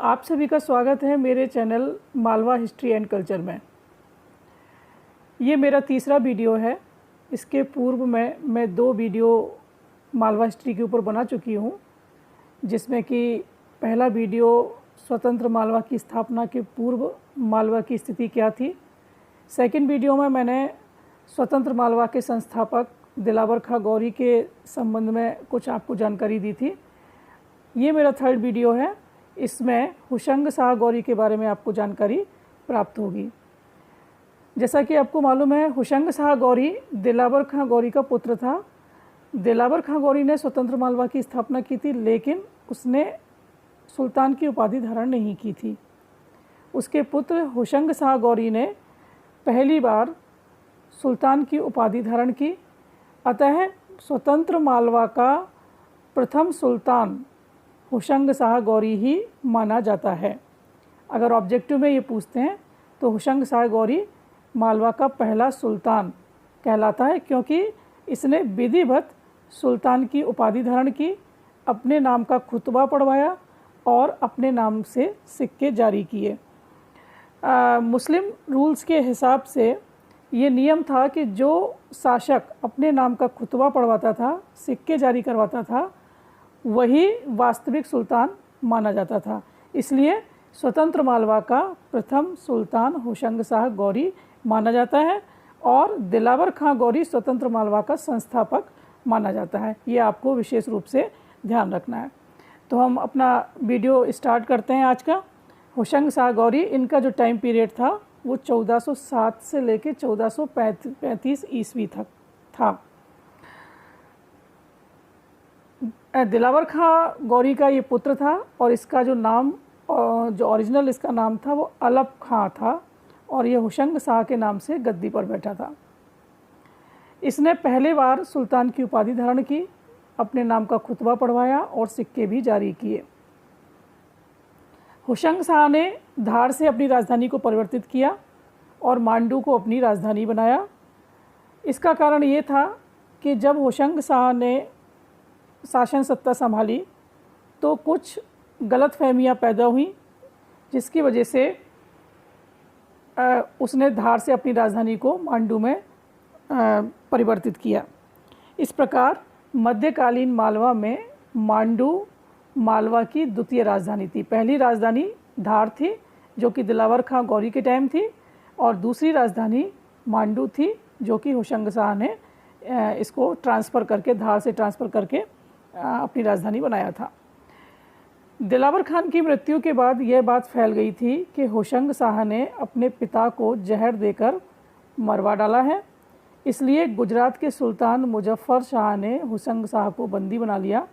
आप सभी का स्वागत है मेरे channel Malwa history and culture में। ये मेरा तीसरा वीडियो है। इसके पूर्व में मैं 2 वीडियो मालवा हिस्ट्री के ऊपर बना चुकी हूँ, जिसमें कि पहला वीडियो स्वतंत्र मालवा की स्थापना के पूर्व मालवा की स्थिति क्या थी। सेकंड वीडियो में मैंने स्वतंत्र मालवा के संस्थापक दिलावर खां गौरी के संबंध में कुछ आपको जानकारी दी थी। ये मेरा थर्ड वीडियो है। इसमें हुशंग शाह गौरी के बारे में आपको जानकारी प्राप्त होगी। जैसा कि आपको मालूम है, हुशंग शाह गौरी दिलावर खां गौरी का पुत्र था। दिलावर खां गौरी ने स्वतंत्र मालवा की स्थापना की थी, लेकिन उसने सुल्तान की उपाधि धारण नहीं की थी। उसके पुत्र हुशंग शाह गौरी ने पहली बार सुल्तान की उपाधि धारण की। अतः स्वतंत्र मालवा का प्रथम सुल्तान हुशंग शाह गौरी ही माना जाता है। अगर ऑब्जेक्टिव में ये पूछते हैं तो हुशंग शाह गौरी मालवा का पहला सुल्तान कहलाता है, क्योंकि इसने विधिवत सुल्तान की उपाधि धारण की, अपने नाम का खुतबा पढ़वाया और अपने नाम से सिक्के जारी किए। मुस्लिम रूल्स के हिसाब से ये नियम था कि जो शासक अपने नाम का खुतबा पढ़वाता था, सिक्के जारी करवाता था, वही वास्तविक सुल्तान माना जाता था। इसलिए स्वतंत्र मालवा का प्रथम सुल्तान हुशंग शाह गौरी माना जाता है और दिलावर खां गौरी स्वतंत्र मालवा का संस्थापक माना जाता है। ये आपको विशेष रूप से ध्यान रखना है। तो हम अपना वीडियो स्टार्ट करते हैं आज का। हुशंग शाह गौरी, इनका जो टाइम पीरियड था वो 1407 से लेकर 1435 ईस्वी तक था। दिलावर खां गौरी का ये पुत्र था और इसका जो नाम, जो ओरिजिनल इसका नाम था वो अलप खां था और ये हुशंग शाह के नाम से गद्दी पर बैठा था। इसने पहले बार सुल्तान की उपाधि धारण की, अपने नाम का खुतबा पढ़वाया और सिक्के भी जारी किए। हुशंग शाह ने धार से अपनी राजधानी को परिवर्तित किया और मांडू को अपनी राजधानी बनाया। इसका कारण ये था कि जब हुशंग शाह ने शासन सत्ता संभाली तो कुछ गलतफहमियां पैदा हुई, जिसकी वजह से उसने धार से अपनी राजधानी को मांडू में परिवर्तित किया। इस प्रकार मध्यकालीन मालवा में मांडू मालवा की द्वितीय राजधानी थी। पहली राजधानी धार थी, जो कि दिलावर खां गौरी के टाइम थी, और दूसरी राजधानी मांडू थी, जो कि हुशंग शाह ने इसको ट्रांसफ़र करके, धार से ट्रांसफ़र करके अपनी राजधानी बनाया था। दिलावर खान की मृत्यु के बाद यह बात फैल गई थी कि हुशंग शाह ने अपने पिता को जहर देकर मरवा डाला है। इसलिए गुजरात के सुल्तान मुजफ्फर शाह ने हुशंग शाह को बंदी बना लिया।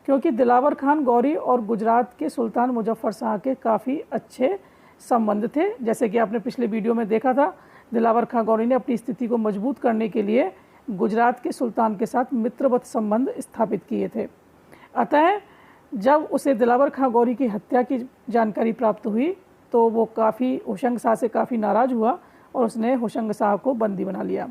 क्योंकि दिलावर खान गौरी और गुजरात के सुल्तान मुजफ्फर शाह के काफ़ी अच्छे संबंध थे। जैसे कि आपने पिछले वीडियो में देखा था, दिलावर खां गौरी ने अपनी स्थिति को मजबूत करने के लिए गुजरात के सुल्तान के साथ मित्रवत संबंध स्थापित किए थे। अतः जब उसे दिलावर खां गौरी की हत्या की जानकारी प्राप्त हुई तो वो काफ़ी हुशंग शाह से काफ़ी नाराज़ हुआ और उसने हुशंग शाह को बंदी बना लिया।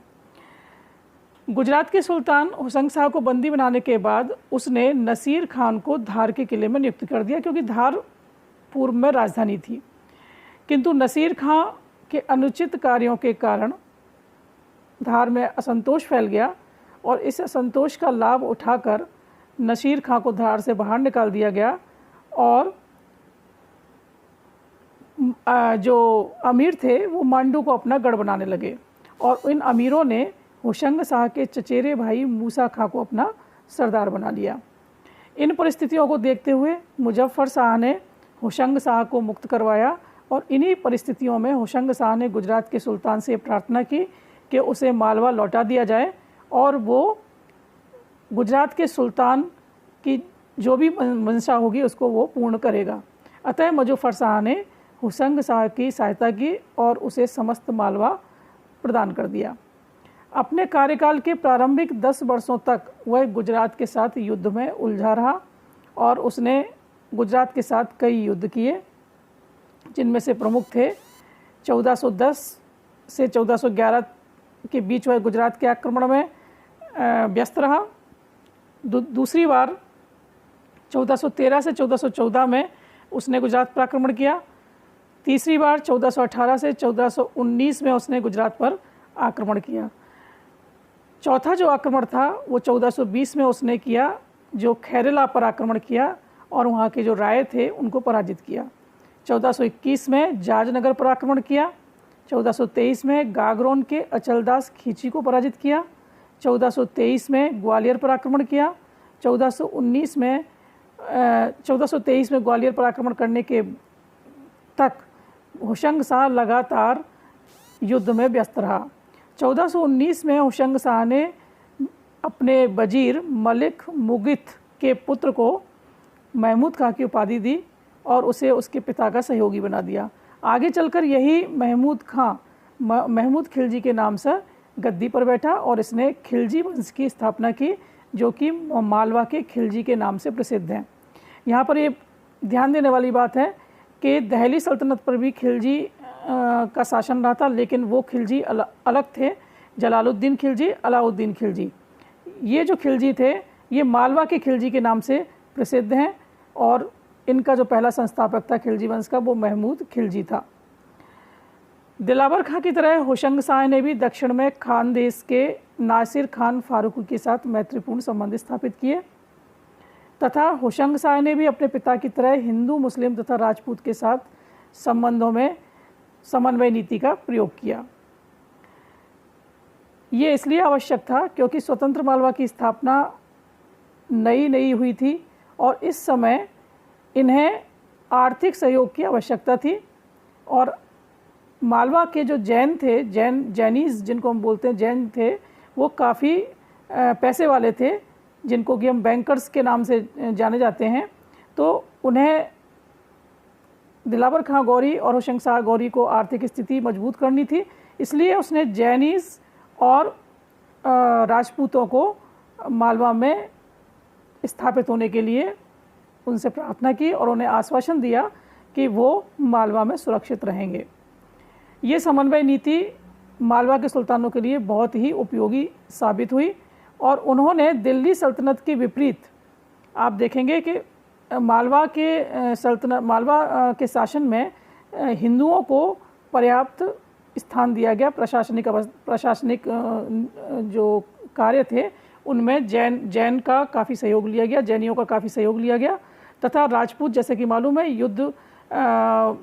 गुजरात के सुल्तान हुशंग शाह को बंदी बनाने के बाद उसने नसीर खान को धार के किले में नियुक्त कर दिया, क्योंकि धार पूर्व में राजधानी थी। किंतु नसीर खां के अनुचित कार्यों के कारण धार में असंतोष फैल गया और इस असंतोष का लाभ उठाकर नसीर खां को धार से बाहर निकाल दिया गया और जो अमीर थे वो मांडू को अपना गढ़ बनाने लगे और इन अमीरों ने हुशंग शाह के चचेरे भाई मूसा खां को अपना सरदार बना लिया। इन परिस्थितियों को देखते हुए मुजफ्फर शाह ने हुशंग शाह को मुक्त करवाया और इन्हीं परिस्थितियों में हुशंग शाह ने गुजरात के सुल्तान से प्रार्थना की कि उसे मालवा लौटा दिया जाए और वो गुजरात के सुल्तान की जो भी मंशा होगी उसको वो पूर्ण करेगा। अतः मुजफ्फर शाह ने हुशंग शाह की सहायता की और उसे समस्त मालवा प्रदान कर दिया। अपने कार्यकाल के प्रारंभिक 10 वर्षों तक वह गुजरात के साथ युद्ध में उलझा रहा और उसने गुजरात के साथ कई युद्ध किए, जिनमें से प्रमुख थे 1410 से 1411 के बीच वह गुजरात के आक्रमण में व्यस्त रहा। दूसरी बार 1413 से 1414 में उसने गुजरात पर आक्रमण किया। तीसरी बार 1418 से 1419 में उसने गुजरात पर आक्रमण किया। चौथा जो आक्रमण था वो 1420 में उसने किया, जो खैरला पर आक्रमण किया और वहाँ के जो राय थे उनको पराजित किया। 1421 में जाजनगर पर आक्रमण किया। 1423 में गागरोन के अचलदास खींची को पराजित किया। 1423 में ग्वालियर पर आक्रमण किया। 1423 में ग्वालियर पर आक्रमण करने के तक होशंग शाह लगातार युद्ध में व्यस्त रहा। 1419 में होशंग शाह ने अपने वजीर मलिक मुगिथ के पुत्र को महमूद खां की उपाधि दी और उसे उसके पिता का सहयोगी बना दिया। आगे चलकर यही महमूद खिलजी के नाम से गद्दी पर बैठा और इसने खिलजी वंश की स्थापना की, जो कि मालवा के खिलजी के नाम से प्रसिद्ध है। यहाँ पर ये ध्यान देने वाली बात है कि दिल्ली सल्तनत पर भी खिलजी का शासन रहा था, लेकिन वो खिलजी अलग थे। जलालुद्दीन खिलजी, अलाउद्दीन खिलजी, ये जो खिलजी थे ये मालवा के खिलजी के नाम से प्रसिद्ध हैं और इनका जो पहला संस्थापक था खिलजी वंश का वो महमूद खिलजी था। दिलावर खां की तरह होशंग शाह ने भी दक्षिण में खान देश के नासिर खान फारूकी के साथ मैत्रीपूर्ण संबंध स्थापित किए तथा होशंग शाह ने भी अपने पिता की तरह हिंदू, मुस्लिम तथा राजपूत के साथ संबंधों में समन्वय नीति का प्रयोग किया। ये इसलिए आवश्यक था क्योंकि स्वतंत्र मालवा की स्थापना नई हुई थी और इस समय इन्हें आर्थिक सहयोग की आवश्यकता थी और मालवा के जो जैन थे, जैनीज़ जिनको हम बोलते हैं जैन थे, वो काफ़ी पैसे वाले थे, जिनको कि हम बैंकर्स के नाम से जाने जाते हैं। तो उन्हें दिलावर खां गौरी और होशंग शाह गौरी को आर्थिक स्थिति मजबूत करनी थी, इसलिए उसने जैनीज़ और राजपूतों को मालवा में स्थापित होने के लिए उनसे प्रार्थना की और उन्हें आश्वासन दिया कि वो मालवा में सुरक्षित रहेंगे। ये समन्वय नीति मालवा के सुल्तानों के लिए बहुत ही उपयोगी साबित हुई और उन्होंने दिल्ली सल्तनत के विपरीत, आप देखेंगे कि मालवा के शासन में हिंदुओं को पर्याप्त स्थान दिया गया। प्रशासनिक जो कार्य थे उनमें जैन का काफ़ी सहयोग लिया गया, जैनियों का काफ़ी सहयोग लिया गया तथा राजपूत, जैसे कि मालूम है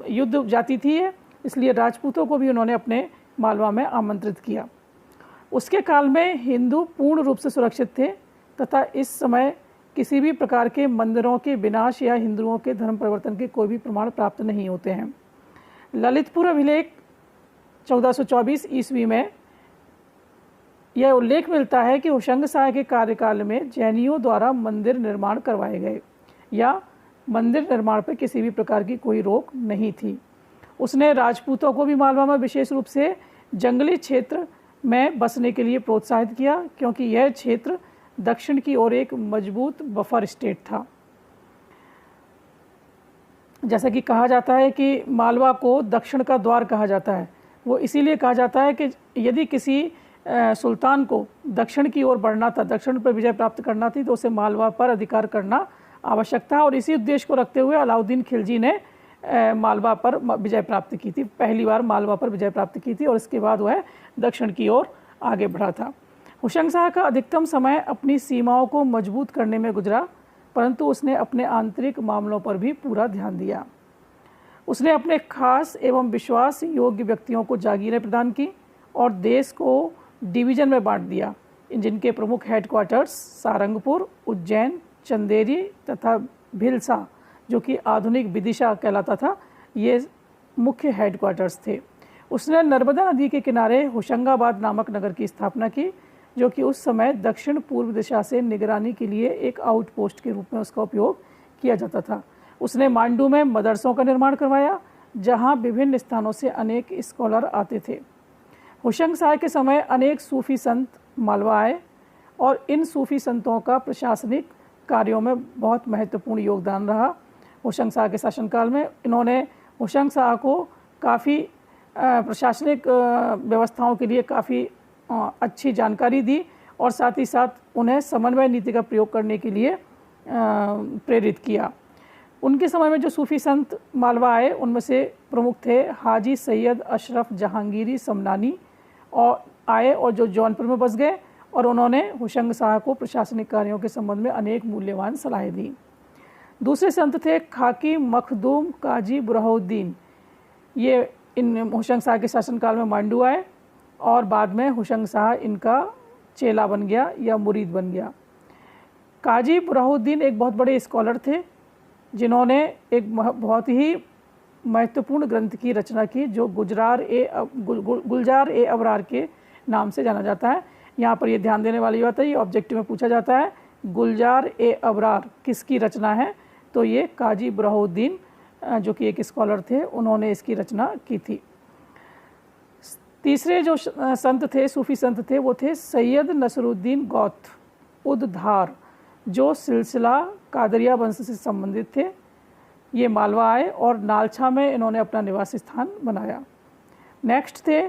युद्ध जाति थी, इसलिए राजपूतों को भी उन्होंने अपने मालवा में आमंत्रित किया। उसके काल में हिंदू पूर्ण रूप से सुरक्षित थे तथा इस समय किसी भी प्रकार के मंदिरों के विनाश या हिंदुओं के धर्म परिवर्तन के कोई भी प्रमाण प्राप्त नहीं होते हैं। ललितपुर अभिलेख 1424 ईस्वी में यह उल्लेख मिलता है कि होशंग शाह के कार्यकाल में जैनियों द्वारा मंदिर निर्माण करवाए गए या मंदिर निर्माण पर किसी भी प्रकार की कोई रोक नहीं थी। उसने राजपूतों को भी मालवा में विशेष रूप से जंगली क्षेत्र में बसने के लिए प्रोत्साहित किया, क्योंकि यह क्षेत्र दक्षिण की ओर एक मजबूत बफर स्टेट था। जैसा कि कहा जाता है कि मालवा को दक्षिण का द्वार कहा जाता है, वो इसीलिए कहा जाता है कि यदि किसी सुल्तान को दक्षिण की ओर बढ़ना था, दक्षिण पर विजय प्राप्त करना थी, तो उसे मालवा पर अधिकार करना आवश्यक था और इसी उद्देश्य को रखते हुए अलाउद्दीन खिलजी ने मालवा पर विजय प्राप्त की थी, पहली बार मालवा पर विजय प्राप्त की थी और इसके बाद वह दक्षिण की ओर आगे बढ़ा था। होशंग शाह का अधिकतम समय अपनी सीमाओं को मजबूत करने में गुजरा, परंतु उसने अपने आंतरिक मामलों पर भी पूरा ध्यान दिया। उसने अपने खास एवं विश्वास योग्य व्यक्तियों को जागीरें प्रदान की और देश को डिवीज़न में बांट दिया, जिनके प्रमुख हेडक्वार्टर्स सारंगपुर, उज्जैन, चंदेरी तथा भिलसा, जो कि आधुनिक विदिशा कहलाता था, ये मुख्य हेडक्वार्टर्स थे। उसने नर्मदा नदी के किनारे होशंगाबाद नामक नगर की स्थापना की, जो कि उस समय दक्षिण पूर्व दिशा से निगरानी के लिए एक आउटपोस्ट के रूप में उसका उपयोग किया जाता था। उसने मांडू में मदरसों का निर्माण करवाया, जहां विभिन्न स्थानों से अनेक स्कॉलर आते थे। होशंग शाह के समय अनेक सूफी संत मालवा आए और इन सूफी संतों का प्रशासनिक कार्यों में बहुत महत्वपूर्ण योगदान रहा। होशंग शाह के शासनकाल में इन्होंने होशंग शाह को काफ़ी प्रशासनिक व्यवस्थाओं के लिए काफ़ी अच्छी जानकारी दी और साथ ही साथ उन्हें समन्वय नीति का प्रयोग करने के लिए प्रेरित किया। उनके समय में जो सूफ़ी संत मालवा आए उनमें से प्रमुख थे हाजी सैयद अशरफ जहांगीरी समनानी और आए और जो जौनपुर में बस गए और उन्होंने हुशंग शाह को प्रशासनिक कार्यों के संबंध में अनेक मूल्यवान सलाहें दी। दूसरे संत थे खाकी मखदूम काजी बुरहाउद्दीन। ये इन हुशंग शाह के शासनकाल में मांडू आए और बाद में हुशंग शाह इनका चेला बन गया या मुरीद बन गया। काजी बुरहाउद्दीन एक बहुत बड़े स्कॉलर थे जिन्होंने एक बहुत ही महत्वपूर्ण ग्रंथ की रचना की जो गुलजार ए अबरार के नाम से जाना जाता है। यहाँ पर ये ध्यान देने वाली बात है, ये ऑब्जेक्टिव में पूछा जाता है गुलजार ए अबरार किसकी रचना है, तो ये काजी बुरहाउद्दीन जो कि एक स्कॉलर थे उन्होंने इसकी रचना की थी। तीसरे जो संत थे सूफ़ी संत थे वो थे सैयद नसरुद्दीन गौथ उद्धार जो सिलसिला कादरिया वंश से संबंधित थे। ये मालवा आए और नालछा में इन्होंने अपना निवास स्थान बनाया। नेक्स्ट थे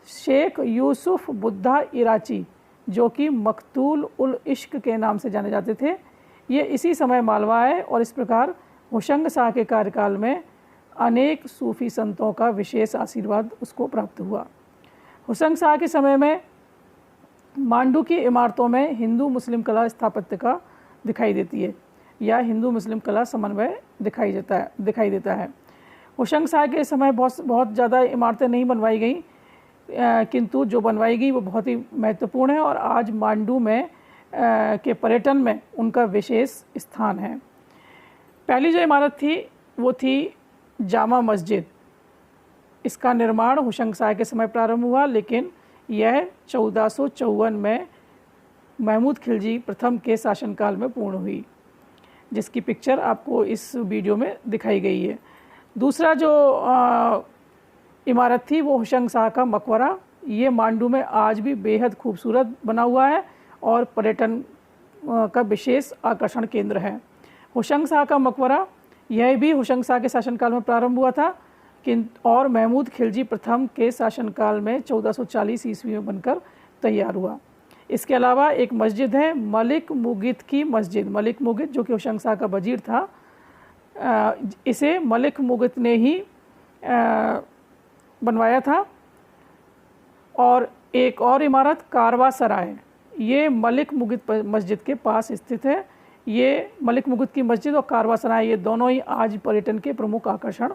शेख यूसुफ बुद्धा इराची जो कि मकतूल उल इश्क के नाम से जाने जाते थे। ये इसी समय मालवा आए और इस प्रकार हुशंग शाह के कार्यकाल में अनेक सूफ़ी संतों का विशेष आशीर्वाद उसको प्राप्त हुआ। हुशंग शाह के समय में मांडू की इमारतों में हिंदू मुस्लिम कला स्थापत्य का दिखाई देती है या हिंदू मुस्लिम कला समन्वय दिखाई देता है। हुशंग शाह के समय बहुत ज़्यादा इमारतें नहीं बनवाई गई, किंतु जो बनवाई गई वो बहुत ही महत्वपूर्ण है और आज मांडू में के पर्यटन में उनका विशेष स्थान है। पहली जो इमारत थी वो थी जामा मस्जिद। इसका निर्माण हुशंग शाह के समय प्रारंभ हुआ, लेकिन यह 1454 में महमूद खिलजी प्रथम के शासनकाल में पूर्ण हुई, जिसकी पिक्चर आपको इस वीडियो में दिखाई गई है। दूसरा जो इमारत थी वो हुशंग शाह का मकबरा। ये मांडू में आज भी बेहद खूबसूरत बना हुआ है और पर्यटन का विशेष आकर्षण केंद्र है। हुशंग शाह का मकबरा यह भी हुशंग शाह के शासनकाल में प्रारंभ हुआ था और महमूद खिलजी प्रथम के शासनकाल में 1440 ईस्वी में बनकर तैयार हुआ। इसके अलावा एक मस्जिद है मलिक मुगित की मस्जिद। मलिक मुगित जो कि हुशंग शाह का वजीर था, इसे मलिक मुगित ने ही बनवाया था। और एक और इमारत कारवा सराय, ये मलिक मुगित मस्जिद के पास स्थित है। ये मलिक मुगित की मस्जिद और कारवा सराय ये दोनों ही आज पर्यटन के प्रमुख आकर्षण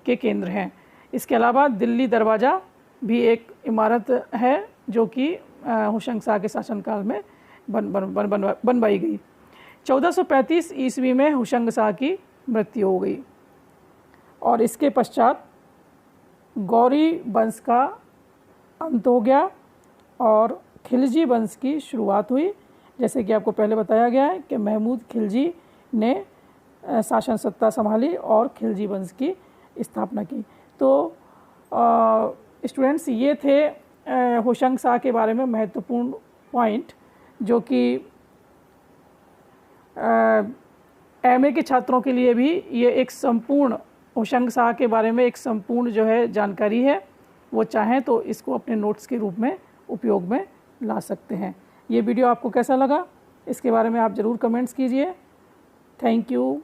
के केंद्र हैं। इसके अलावा दिल्ली दरवाज़ा भी एक इमारत है जो कि हुशंग शाह के शासनकाल में बनवाई गई। 1435 ईस्वी में हुशंग शाह की मृत्यु हो गई और इसके पश्चात गौरी वंश का अंत हो गया और खिलजी वंश की शुरुआत हुई। जैसे कि आपको पहले बताया गया है कि महमूद खिलजी ने शासन सत्ता संभाली और खिलजी वंश की स्थापना की। तो स्टूडेंट्स, ये थे हुशंग शाह के बारे में महत्वपूर्ण पॉइंट जो कि एमए के छात्रों के लिए भी ये एक संपूर्ण हुशंग शाह के बारे में एक संपूर्ण जो है जानकारी है। वो चाहें तो इसको अपने नोट्स के रूप में उपयोग में ला सकते हैं। ये वीडियो आपको कैसा लगा इसके बारे में आप ज़रूर कमेंट्स कीजिए। Thank you.